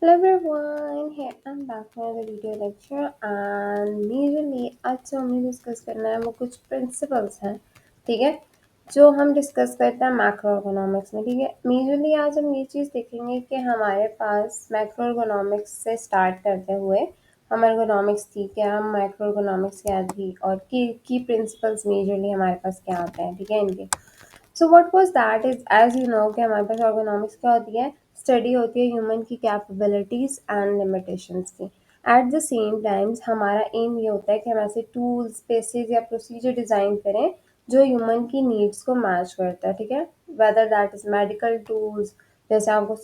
Hello everyone, here I'm back for another video lecture and majorly आज जो हमें discuss करना है वो कुछ प्रिंसिपल्स हैं, ठीक है, जो हम डिस्कस करते हैं मैक्रो इकोनॉमिक्स में, ठीक है। मेजरली आज हम ये चीज़ देखेंगे कि हमारे पास मैक्रो इकोनॉमिक्स से स्टार्ट करते हुए हमारे इकोनॉमिक्स थी क्या, हम माइक्रो इकोनॉमिक्स क्या थी और की प्रिंसिपल्स मेजरली हमारे पास क्या आते हैं, ठीक है, इनके। So what was that is as you know कि हमारे पास इकोनॉमिक्स क्या होती है, स्टडी होती है ह्यूमन की कैपेबिलिटीज एंड लिमिटेशंस की। एट द सेम टाइम्स हमारा एम ये होता है कि हम ऐसे टूल्स स्पेसिस या प्रोसीजर डिज़ाइन करें जो ह्यूमन की नीड्स को मैच करता है, ठीक है। Whether that is medical tools, जैसे आपको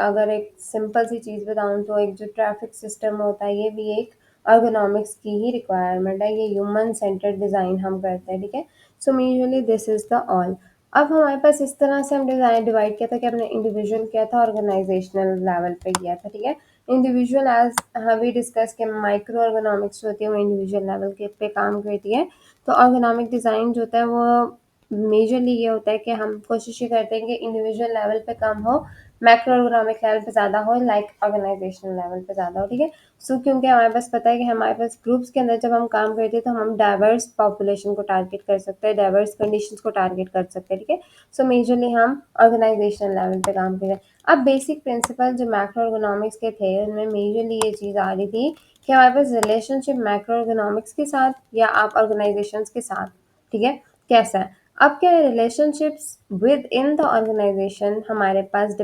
अगर एक सिंपल सी चीज़ बताऊँ तो एक जो ट्रैफिक सिस्टम होता है ये भी एक ergonomics की ही रिक्वायरमेंट है, ये ह्यूमन सेंटर्ड डिज़ाइन हम करते हैं, ठीक है। सो majorly this is the all. अब हमारे पास इस तरह से हम डिज़ाइन डिवाइड किया था कि हमने इंडिविजुअल किया था, ऑर्गेनाइजेशनल लेवल पे किया था, ठीक है। इंडिविजुअल एज वी डिस्कस के माइक्रो ergonomics होती है वो इंडिविजुअल लेवल के पे काम करती है। तो ergonomic डिज़ाइन जो होता है वो मेजरली ये होता है कि हम कोशिश ये करते हैं कि इंडिविजुअल लेवल पे कम हो, मैक्रो ergonomic लेवल पे ज़्यादा हो, लाइक ऑर्गेनाइजेशनल लेवल पे ज़्यादा हो, ठीक है। सो क्योंकि हमारे पास पता है कि हमारे पास ग्रुप्स के अंदर जब हम काम करते हैं तो हम डाइवर्स पॉपुलेशन को टारगेट कर सकते हैं, डाइवर्स कंडीशंस को टारगेट कर सकते हैं, ठीक है। सो मेजरली हम ऑर्गेनाइजेशनल लेवल पे काम कर रहे हैं। अब बेसिक प्रिंसिपल जो मैक्रो इकोनॉमिक्स के थे उनमें मेजरली ये चीज़ आ रही थी कि हमारे पास रिलेशनशिप मैक्रो इकोनॉमिक्स के साथ या आप ऑर्गेनाइजेशंस के साथ, ठीक है, कैसा है। अब क्या है, relationships within the organisation हमारे पास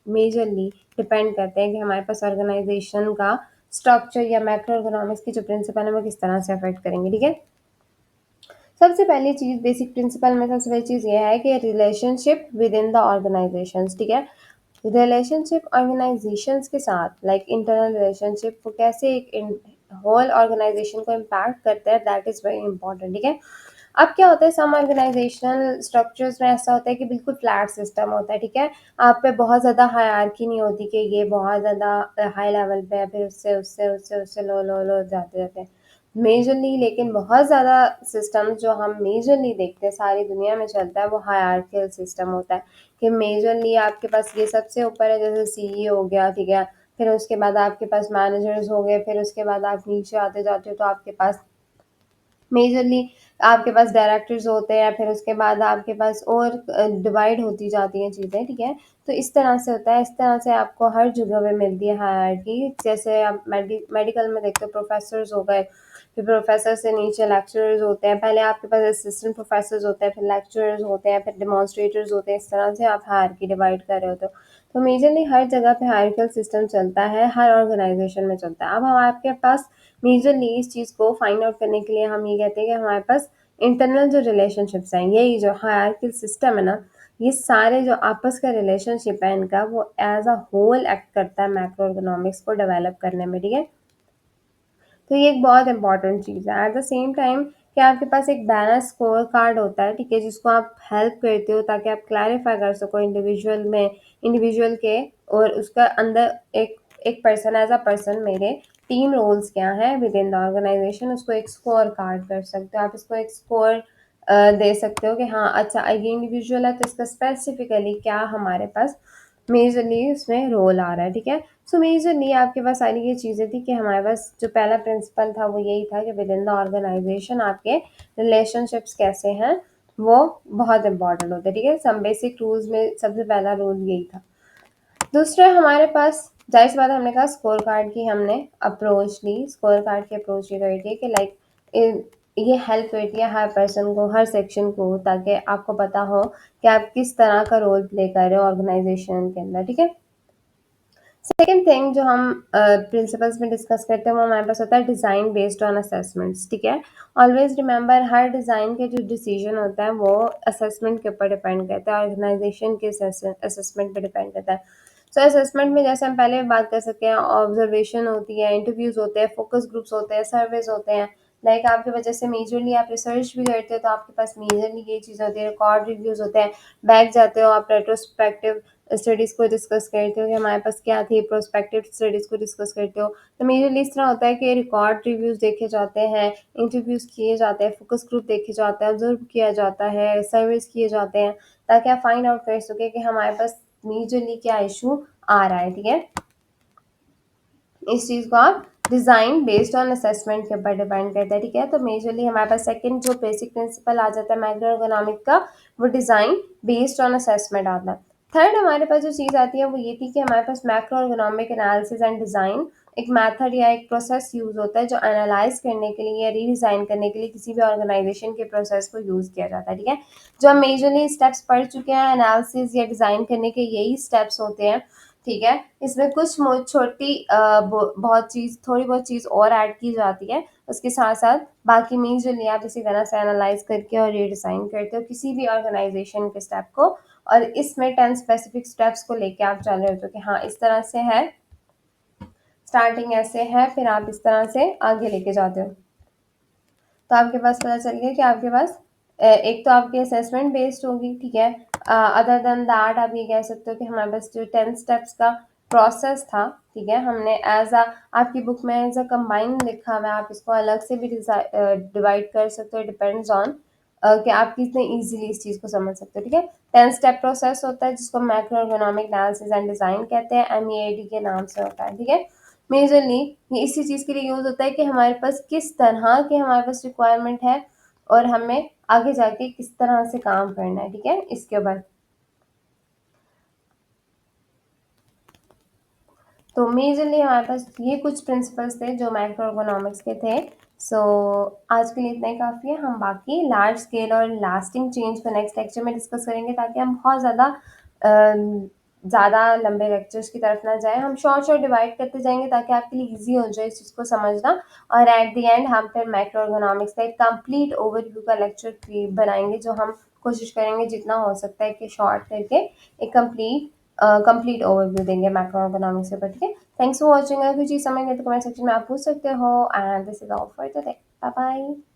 मेजरली डिपेंड करते हैं कि हमारे पास ऑर्गेनाइजेशन का स्ट्रक्चर या मैक्रो इकोनॉमिक्स की जो प्रिंसिपल है वो किस तरह से अफेक्ट करेंगे, ठीक है। सबसे पहली चीज़ बेसिक प्रिंसिपल में सबसे पहली चीज़ ये है कि relationship with in the organisations, ठीक है। रिलेशनशिप ऑर्गेनाइजेशंस के साथ लाइक इंटरनल रिलेशनशिप वो कैसे एक होल ऑर्गेनाइजेशन को इम्पैक्ट करता है, दैट इज़ वेरी इंपॉर्टेंट, ठीक है। अब क्या होता है, सम ऑर्गेनाइजेशनल स्ट्रक्चर्स में ऐसा होता है कि बिल्कुल फ्लैट सिस्टम होता है, ठीक है। आप पे बहुत ज़्यादा हायरार्की नहीं होती कि ये बहुत ज़्यादा हाई लेवल पे है, फिर उससे उससे उससे उससे लो जाते जाते हैं मेजरली। लेकिन बहुत ज़्यादा सिस्टम जो हम मेजरली देखते हैं सारी दुनिया में चलता है वो हायरार्कियल सिस्टम होता है कि मेजरली आपके पास ये सबसे ऊपर है, जैसे सीईओ हो गया, ठीक है, फिर उसके बाद आपके पास मैनेजर्स हो गए, फिर उसके बाद आप नीचे आते जाते हो तो आपके पास मेजरली आपके पास डायरेक्टर्स होते हैं, फिर उसके बाद आपके पास और डिवाइड होती जाती हैं चीज़ें, ठीक है। तो इस तरह से होता है, इस तरह से आपको हर जगह पे मिलती है हायरार्की। जैसे आप मेडिकल में देखते हो प्रोफेसर्स हो गए, फिर प्रोफेसर से नीचे लेक्चरर्स होते हैं, पहले आपके पास असिस्टेंट प्रोफेसर्स होते हैं, फिर लेक्चरर्स होते हैं, फिर डेमोन्स्ट्रेटर्स होते हैं, इस तरह से आप हायरार्की डिवाइड कर रहे होते हो। तो मेजरली हर जगह पे हायरार्कियल सिस्टम चलता है, हर ऑर्गेनाइजेशन में चलता है। अब हम आपके पास मेजरली इस चीज़ को फाइंड आउट करने के लिए हम ये कहते हैं कि हमारे पास इंटरनल जो रिलेशनशिप्स हैं, यही जो हायरार्कियल सिस्टम है ना, ये सारे जो आपस का रिलेशनशिप है इनका वो एज अ होल एक्ट करता है मैक्रो इकोनॉमिक्स को डेवलप करने में, ठीक है। तो ये एक बहुत इंपॉर्टेंट चीज़ है। एट द सेम टाइम कि आपके पास एक बैलेंस स्कोर कार्ड होता है, ठीक है, जिसको आप हेल्प करते हो ताकि आप क्लैरिफाई कर सको इंडिविजुअल के, और उसका अंदर एक एक पर्सन एज अ पर्सन मेरे टीम रोल्स क्या हैं विद इन द ऑर्गेनाइजेशन, उसको एक स्कोर कार्ड कर सकते हो आप। इसको एक स्कोर दे सकते हो कि हाँ अच्छा ये इंडिविजुअल है तो इसका स्पेसिफिकली क्या हमारे पास मेजरली उसमें रोल आ रहा है, ठीक है। सो मेजरली आपके पास सारी ये चीज़ें थी कि हमारे पास जो पहला प्रिंसिपल था वो यही था कि विद इन द ऑर्गेनाइजेशन आपके रिलेशनशिप्स कैसे हैं वो बहुत इंपॉर्टेंट होते हैं, ठीक है। सम बेसिक रूल्स में सबसे पहला रूल यही था। दूसरा हमारे पास जाहिर सी बात है, हमने कहा स्कोर कार्ड की हमने अप्रोच ली, स्कोर कार्ड की अप्रोच ये करती है कि लाइक ये हेल्प करती है हर पर्सन को, हर सेक्शन को, ताकि आपको पता हो कि आप किस तरह का रोल प्ले कर रहे हो ऑर्गेनाइजेशन के अंदर, ठीक है। सेकेंड थिंग जो हम प्रिंसिपल्स में डिस्कस करते हैं वो हमारे पास होता है डिज़ाइन बेस्ड ऑन असेसमेंट्स, ठीक है। ऑलवेज रिमेंबर हर डिज़ाइन के जो डिसीजन होता है वो असेसमेंट के ऊपर डिपेंड करता है, ऑर्गेनाइजेशन के असेसमेंट पे डिपेंड करता है। सो असेसमेंट में जैसे हम पहले भी बात कर सकते हैं, ऑब्जर्वेशन होती है, इंटरव्यूज होते हैं, फोकस ग्रुप्स होते हैं, सर्वेज होते हैं। लाइक आपकी वजह से मेजरली आप रिसर्च भी करते हो तो आपके पास मेजरली ये चीज़ होती है, रिकॉर्ड रिव्यूज होते हैं, बैक जाते हो आप रेट्रोस्पेक्टिव स्टडीज़ को डिस्कस करते हो कि हमारे पास क्या थी, प्रोस्पेक्टिव स्टडीज़ को डिस्कस करते हो। तो मेजरली इस तरह होता है कि रिकॉर्ड रिव्यूज़ देखे जाते हैं, इंटरव्यूज़ किए जाते हैं, फोकस ग्रुप देखे जाते हैं, ऑब्जर्व किया जाता है, सर्वेस किए जाते हैं, ताकि आप फाइंड आउट कर सकें कि हमारे पास मेजरली क्या इशू आ रहा है, ठीक है। इस चीज़ को आप डिज़ाइन बेस्ड ऑन असेसमेंट के ऊपर डिपेंड करता है, ठीक है। तो मेजरली हमारे पास सेकंड जो बेसिक प्रिंसिपल आ जाता है मैक्रो इकोनॉमिक का, वो डिज़ाइन बेस्ड ऑन असेसमेंट आता है। थर्ड हमारे पास जो चीज़ आती है वो ये थी कि हमारे पास macro economic analysis and design एक मेथड या एक प्रोसेस यूज़ होता है जो एनालाइज करने के लिए या रीडिज़ाइन करने के लिए किसी भी ऑर्गेनाइजेशन के प्रोसेस को यूज़ किया जाता है, ठीक है। जो हम मेजरली स्टेप्स पढ़ चुके हैं एनालिसिस या डिज़ाइन करने के, यही स्टेप्स होते हैं, ठीक है। इसमें कुछ छोटी बहुत चीज़, थोड़ी बहुत चीज़ और ऐड की जाती है उसके साथ साथ। बाकी मीन्स जो आप इसी तरह से एनालाइज करके और रीडिज़ाइन करते हो किसी भी ऑर्गेनाइजेशन के स्टेप को, और इसमें 10 स्पेसिफिक स्टेप्स को लेके आप चल रहे होते हो कि हाँ इस तरह से है, स्टार्टिंग ऐसे है, फिर आप इस तरह से आगे लेके जाते हो। तो आपके पास पता चल गया कि आपके पास एक तो आपकी असेसमेंट बेस्ड होगी, ठीक है। अदर देन दैट आप ये कह सकते हो कि हमारे पास जो 10 स्टेप्स का प्रोसेस था, ठीक है, हमने एज अ, आपकी बुक में एज अ कंबाइन लिखा हुआ है, आप इसको अलग से भी डिवाइड कर सकते हो, डिपेंड्स ऑन कि आप कितने इजीली इस चीज़ को समझ सकते हो, ठीक है। 10 स्टेप प्रोसेस होता है जिसको macro economic analysis and design कहते हैं, MEAD के नाम से होता है, ठीक है। मेजरली ये इसी चीज़ के लिए यूज़ होता है कि हमारे पास किस तरह के हमारे पास रिक्वायरमेंट है और हमें आगे जाके किस तरह से काम करना है, ठीक है, इसके ऊपर। तो मेजरली हमारे पास ये कुछ प्रिंसिपल्स थे जो मैक्रो इकोनॉमिक्स के थे। सो आज के लिए इतना ही काफ़ी है। हम बाकी लार्ज स्केल और लास्टिंग चेंज को नेक्स्ट लेक्चर में डिस्कस करेंगे ताकि हम बहुत ज़्यादा लंबे लेक्चर्स की तरफ ना जाए। हम शॉर्ट शॉर्ट डिवाइड करते जाएंगे ताकि आपके लिए ईजी हो जाए इस चीज़ को समझना, और एट द एंड हम फिर मैक्रो इकोनॉमिक्स का एक कंप्लीट ओवरव्यू का लेक्चर बनाएंगे जो हम कोशिश करेंगे जितना हो सकता है कि शॉर्ट करके एक कंप्लीट ओवरव्यू देंगे मैक्रो इकोनॉमिक्स के ऊपर, ठीक है। Thanks for watching. अगर कोई चीज़ समझ नहीं तो कमेंट सेक्शन में आप पूछ सकते हो, and this is all for today. Bye bye.